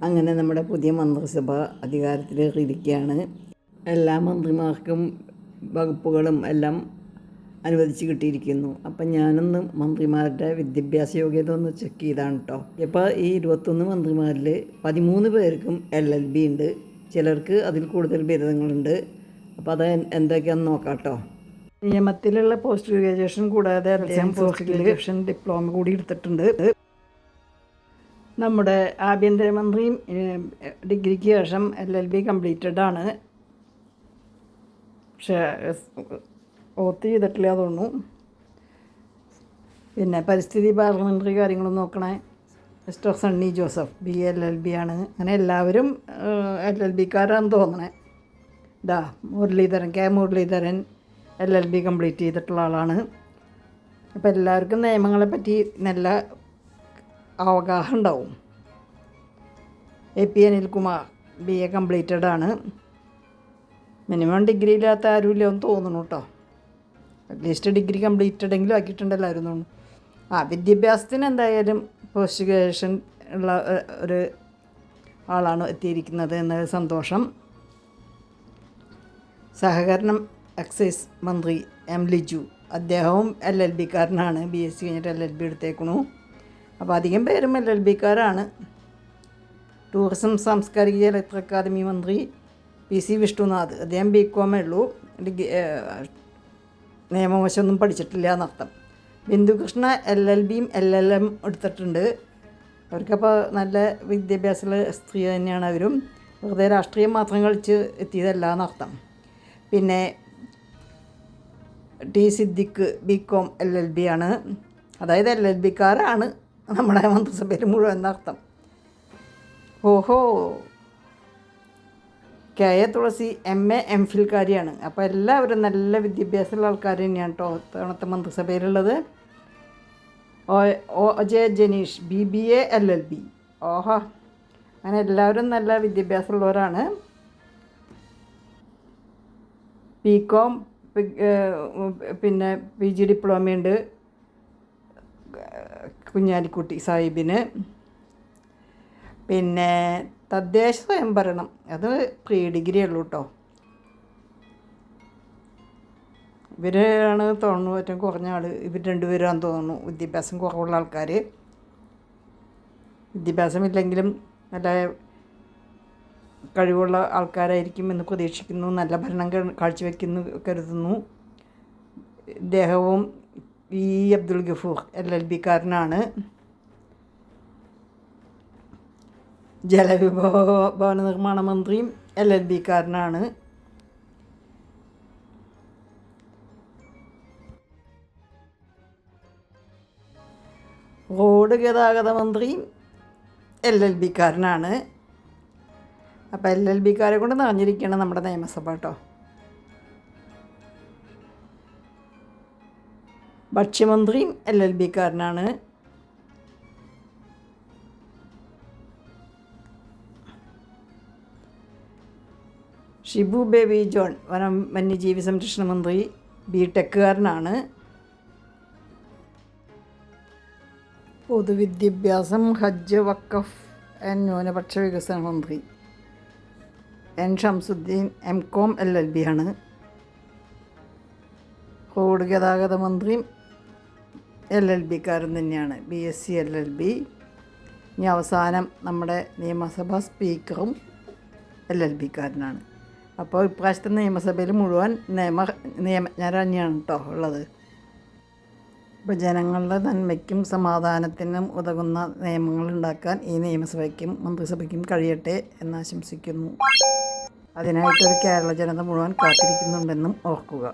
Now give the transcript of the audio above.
അങ്ങനെ നമ്മുടെ പുതിയ മന്ത്രിസഭ അധികാരത്തിലേറിയിരിക്കുകയാണ്. എല്ലാ മന്ത്രിമാർക്കും വകുപ്പുകളും എല്ലാം അനുവദിച്ച് കിട്ടിയിരിക്കുന്നു. അപ്പം ഞാനൊന്ന് മന്ത്രിമാരുടെ വിദ്യാഭ്യാസ യോഗ്യത ഒന്ന് ചെക്ക് ചെയ്താണ് കേട്ടോ. ഇപ്പോൾ ഈ 21 മന്ത്രിമാരിൽ 13 പേർക്കും LLB ഉണ്ട്. ചിലർക്ക് അതിൽ കൂടുതൽ ബിരുദങ്ങളുണ്ട്. അപ്പോൾ അത് എന്തൊക്കെയാണെന്ന് നോക്കാം കേട്ടോ. നിയമത്തിലുള്ള പോസ്റ്റ് ഗ്രാജുവേഷൻ കൂടാതെ പോസ്റ്റ് ഗ്രാജുവേഷൻ ഡിപ്ലോമ കൂടി എടുത്തിട്ടുണ്ട്. നമ്മുടെ ആഭ്യന്തരമന്ത്രിയും ഡിഗ്രിക്ക് ശേഷം LLB കംപ്ലീറ്റഡ് ആണ്. പക്ഷേ ഓത്ത് ചെയ്തിട്ടില്ല തോന്നുന്നു. പിന്നെ പരിസ്ഥിതി പാർലമെൻ്ററി കാര്യങ്ങളും നോക്കണേ മിസ്റ്റർ സണ്ണി ജോസഫ് LLB ആണ്. അങ്ങനെ എല്ലാവരും LLBക്കാരാണെന്ന് തോന്നണേ. മുരളീധരൻ മുരളീധരൻ LLB കംപ്ലീറ്റ് ചെയ്തിട്ടുള്ള ആളാണ്. അപ്പോൾ എല്ലാവർക്കും നിയമങ്ങളെപ്പറ്റി നല്ല അവഗാഹം ഉണ്ടാവും. AP അനിൽകുമാർ BA കംപ്ലീറ്റഡ് ആണ്. മിനിമം ഡിഗ്രി ഇല്ലാത്ത ആരുമില്ല എന്ന് തോന്നുന്നു കേട്ടോ. അറ്റ്ലീസ്റ്റ് ഡിഗ്രി കംപ്ലീറ്റഡ് എങ്കിലും ആക്കിയിട്ടുണ്ടല്ലായിരുന്നു തോന്നുന്നു. വിദ്യാഭ്യാസത്തിന് എന്തായാലും പോസ്റ്റ് ഗ്രാജുവേഷൻ ഉള്ള ഒരു ആളാണ് എത്തിയിരിക്കുന്നത് എന്നത് സന്തോഷം. സഹകരണം എക്സൈസ് മന്ത്രി M ലിജു, അദ്ദേഹവും LLBക്കാരനാണ്. BSc കഴിഞ്ഞിട്ട് LLB എടുത്തേക്കണു. അപ്പോൾ അധികം പേരും LLBക്കാരാണ്. ടൂറിസം സാംസ്കാരിക ചരിത്ര അക്കാദമി മന്ത്രി PC വിഷ്ണുനാഥ്, അദ്ദേഹം BCom ഉള്ളൂ. നിയമവശമൊന്നും പഠിച്ചിട്ടില്ല എന്നർത്ഥം. ബിന്ദുകൃഷ്ണ LLBയും LLM എടുത്തിട്ടുണ്ട്. അവർക്കപ്പോൾ നല്ല വിദ്യാഭ്യാസമുള്ള സ്ത്രീ തന്നെയാണ്. അവരും വെറുതെ രാഷ്ട്രീയം മാത്രം കളിച്ച് എത്തിയതല്ല എന്നർത്ഥം. പിന്നെ T സിദ്ദിഖ് BCom LLB ആണ്. അതായത് LLBക്കാരാണ് നമ്മുടെ മന്ത്രിസഭയിൽ മുഴുവൻ എന്നർത്ഥം. KA തുളസി MA MPhil കാരിയാണ്. അപ്പോൾ എല്ലാവരും നല്ല വിദ്യാഭ്യാസമുള്ള ആൾക്കാർ തന്നെയാണ് കേട്ടോ തവണത്തെ മന്ത്രിസഭയിലുള്ളത്. OJ Janeesh BBA LLB. അങ്ങനെ എല്ലാവരും നല്ല വിദ്യാഭ്യാസമുള്ളവരാണ്. BCom പിന്നെ PG ഡിപ്ലോമയുണ്ട് കുഞ്ഞാലിക്കുട്ടി സാഹിബിന്. പിന്നെ തദ്ദേശ സ്വയംഭരണം അത് പ്രീ ഡിഗ്രി ഉള്ളൂ കേട്ടോ. ഇവരാണ് തോന്നുന്നു ഏറ്റവും കുറഞ്ഞ ആൾ. ഇവർ രണ്ടുപേരാണെന്ന് തോന്നുന്നു വിദ്യാഭ്യാസം കുറവുള്ള ആൾക്കാർ. വിദ്യാഭ്യാസമില്ലെങ്കിലും നല്ല കഴിവുള്ള ആൾക്കാരായിരിക്കും എന്ന് പ്രതീക്ഷിക്കുന്നു. നല്ല ഭരണം കാഴ്ചവെക്കുന്നു കരുതുന്നു. ഇദ്ദേഹവും അബ്ദുൽ ഗഫൂർ LLBക്കാരനാണ്. ജലവിഭവ ഭവന നിർമ്മാണ മന്ത്രിയും LLBക്കാരനാണ്. റോഡ് ഗതാഗത മന്ത്രിയും LLBക്കാരനാണ്. അപ്പോൾ LLBക്കാരെ കൊണ്ട് നിറഞ്ഞിരിക്കുകയാണ് നമ്മുടെ നിയമസഭ കേട്ടോ. ഭക്ഷ്യമന്ത്രിയും LLBക്കാരനാണ്. ഷിബു ബേബി ജോൺ വന്യജീവി സംരക്ഷണ മന്ത്രി BTechകാരനാണ്. പൊതുവിദ്യാഭ്യാസം ഹജ്ജ് വഖഫ് ന്യൂനപക്ഷ വികസന മന്ത്രി N ഷംസുദ്ദീൻ MCom LLB ആണ്. റോഡ് ഗതാഗത മന്ത്രിയും LLBക്കാരൻ തന്നെയാണ്. BSc LLB. ഇനി അവസാനം നമ്മുടെ നിയമസഭാ സ്പീക്കറും LLBക്കാരനാണ്. അപ്പോൾ ഇപ്രാവശ്യത്തെ നിയമസഭയിൽ മുഴുവൻ നിയമജ്ഞർ തന്നെയാണ് കേട്ടോ ഉള്ളത്. ഇപ്പോൾ ജനങ്ങളുടെ നന്മയ്ക്കും സമാധാനത്തിനും ഉതകുന്ന നിയമങ്ങൾ ഉണ്ടാക്കാൻ ഈ നിയമസഭയ്ക്കും മന്ത്രിസഭയ്ക്കും കഴിയട്ടെ എന്നാശംസിക്കുന്നു. അതിനായിട്ടൊരു കേരള ജനത മുഴുവൻ കാത്തിരിക്കുന്നുണ്ടെന്നും ഓർക്കുക.